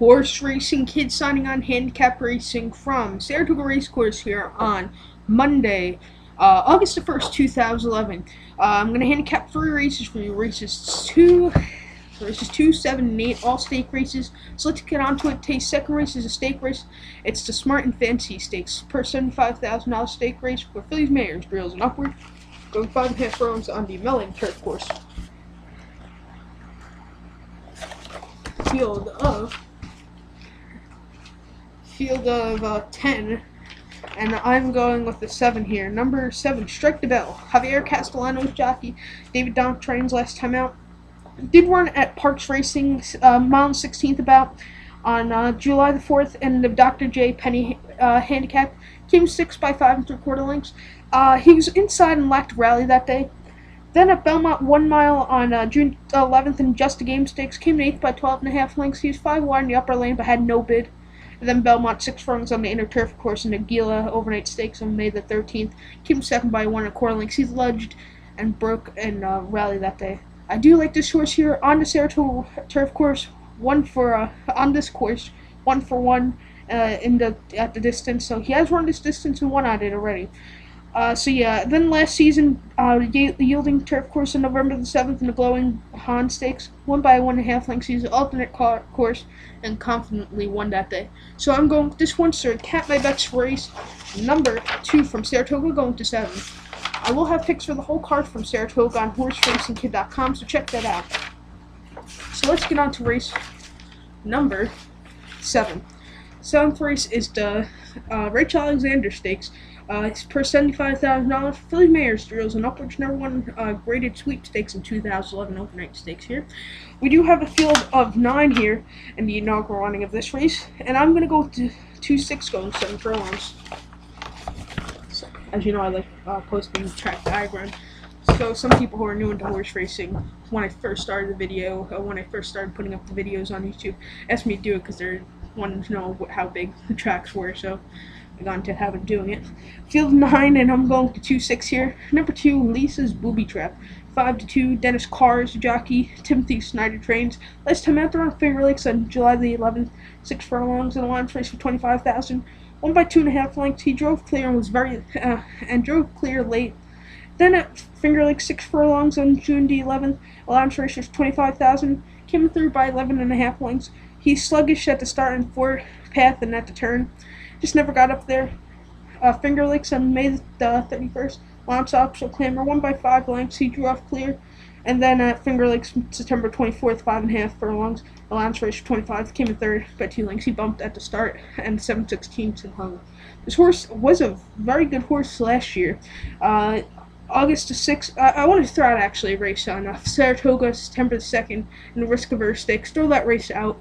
Horseracingkid signing on handicap racing from Saratoga Racecourse here on Monday, August the 1st, 2011. I'm going to handicap 3 races for you. Races 2, 7, and 8, all stake races. So let's get on to it. Today's second race is a stake race. It's the Smart and Fancy Stakes per $75,000 stake race for fillies, mares, drills, and upward. Going 5.5 furlongs on the Melling turf course. Field of 10, and I'm going with the 7 here. Number 7, Strike the Bell. Javier Castellano's jockey. David Donk trains last time out. Did run at Parks Racing, mile 16th about on July the 4th, and the Dr. J. Penny handicap. Came 6 by 5 3/4 lengths. He was inside and lacked rally that day. Then at Belmont 1 mile on June 11th in Just a Game Stakes, came 8th by 12.5 lengths. He was 5 wide in the upper lane but had no bid. And then Belmont 6 furlongs on the inner turf course in the Gila Overnight Stakes on May the 13th. Came 2nd by 1 1/4 lengths. He's lunged and broke in rally that day. I do like this horse here on the Saratoga turf course. On this course, 1 for 1 at the distance. So he has run this distance and won at it already. Then last season, the Yielding turf course on November the 7th in the Glowing Han Stakes, won by 1.5 lengths. He's an alternate course and confidently won that day. So I'm going with this one, so cap my bets for race number 2 from Saratoga, going to 7. I will have picks for the whole card from Saratoga on Horseracingkid.com, so check that out. So let's get on to race number 7. 7th race is the Rachel Alexander Stakes. It's per $75,000. Filly mares, drills, and upwards. Number 1 graded sweepstakes in 2011 overnight stakes here. We do have a field of 9 here in the inaugural running of this race, and I'm going to go to 2-6 going 7 furlongs. So, as you know, I like posting track diagram. So some people who are new into horse racing, when I first started the video, when I first started putting up the videos on YouTube, asked me to do it because they wanted to know how big the tracks were. So I got into the habit of doing it. Field 9, and I'm going to 2-6 here. Number 2, Lisa's Booby Trap. 5-2, Dennis Carr's jockey. Timothy Snyder trains. Last time out there on Finger Lakes on July the 11th. 6 furlongs in a line race for $25,000. Won by 2.5 lengths. He drove clear and was drove clear late. Then at Finger Lakes 6 furlongs on June the 11th. Allowance race was $25,000. Came through by 11.5 lengths. He's sluggish at the start and forward path and at the turn. Just never got up there. Finger Lakes on May the 31st. Launch optional clamor, 1 by 5 lengths. He drew off clear. And then at Finger Lakes September 24th, 5.5 furlongs. The launch race for 25. Came in 3rd by 2 lengths. He bumped at the start and 7/16 and hung. This horse was a very good horse last year. August the 6th, I want to throw out actually a race on Saratoga, September the 2nd, in the Risk Averse Stakes. Throw that race out.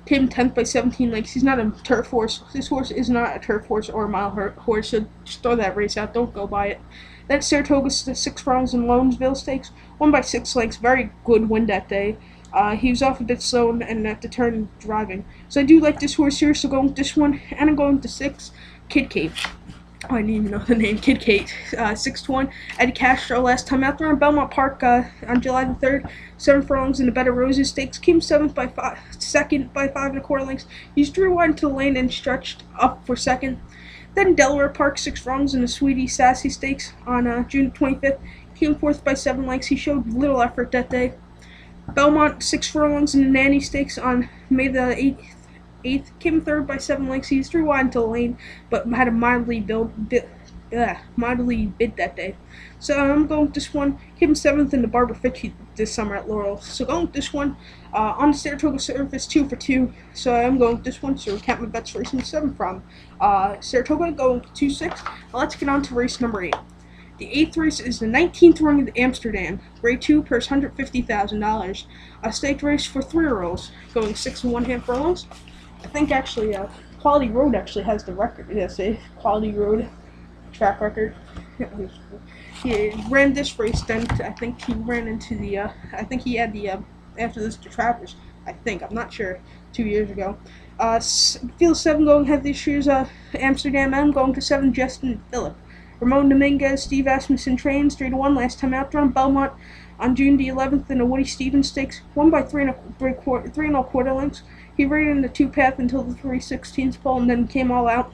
Came 10th by 17 lengths. He's not a turf horse. This horse is not a turf horse or a mile horse, so just throw that race out. Don't go by it. Then Saratoga 6 furlongs in Lonesville Stakes. 1 by 6 lengths. Very good win that day. He was off a bit slow and at the turn driving. So I do like this horse here, so going with this one. And I'm going to 6, Kid Kate. Oh, I didn't even know the name. Kid Kate. 6-1. Eddie Castro last time out there on Belmont Park on July the 3rd. 7 furlongs in the Bed of Roses Stakes. Came 2nd by 5 1/4 lengths. He's drew wide into the lane and stretched up for 2nd. Then Delaware Park 6 furlongs in the Sweetie Sassy Stakes on June 25th. Came 4th by 7 lengths. He showed little effort that day. Belmont 6 furlongs in the Nanny Stakes on May the 8th, came 3rd by 7 lengths. He threw wide into the lane, but had a mildly bid that day. So I'm going with this one. Came 7th in the Barbara Fitch this summer at Laurel. So going with this one on the Saratoga surface, 2 for 2. So I'm going with this one. So we count my bets for race number 7 from Saratoga, going to 2-6. Now let's get on to race number 8. The 8th race is the 19th running of Amsterdam. Grade 2 purse $150,000. A staked race for 3-year-olds, going 6 1/2 furlongs. I think actually Quality Road actually has the record. Yes, a Quality Road track record. He ran this race, then I think he ran into the I think he had the after this to Travers. I think, I'm not sure, 2 years ago. Field 7 going ahead this year's Amsterdam. I'm going to 7, Justin Phillip. Ramon Dominguez, Steve Asmussen trains 3-1 last time out there on Belmont. on June the 11th in the Woody Stevens Stakes, won by 3 1/4 lengths. He rode in the 2-path until the 3/16 pole and then came all out.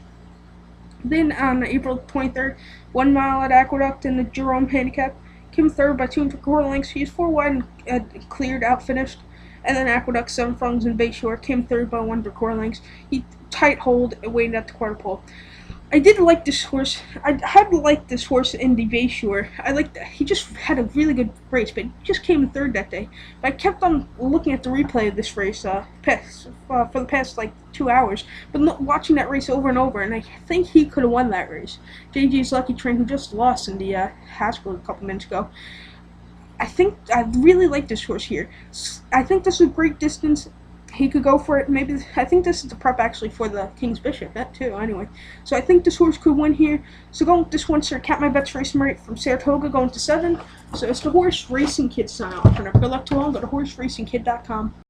Then on April 23rd, 1 mile at Aqueduct in the Jerome Handicap, came third by 2 1/4 lengths. He was 4 wide and cleared, out finished. And then Aqueduct, 7 furlongs in Bayshore, came third by 1 1/4 lengths. He tight hold and waited at the quarter pole. I did like this horse. I had liked this horse in the Bayshore. He just had a really good race, but he just came in third that day. But I kept on looking at the replay of this race for the past like 2 hours, but watching that race over and over, and I think he could have won that race. JG's Lucky Train, who just lost in the Haskell a couple minutes ago. I think I really like this horse here. I think this is a great distance. He could go for it. Maybe I think this is the prep actually for the King's Bishop bet too. Anyway, so I think this horse could win here. So going with this one, sir. Cap my bets racing rate from Saratoga going to 7. So it's the Horseracingkid sign off. And good luck to all. Go to horseracingkid.com.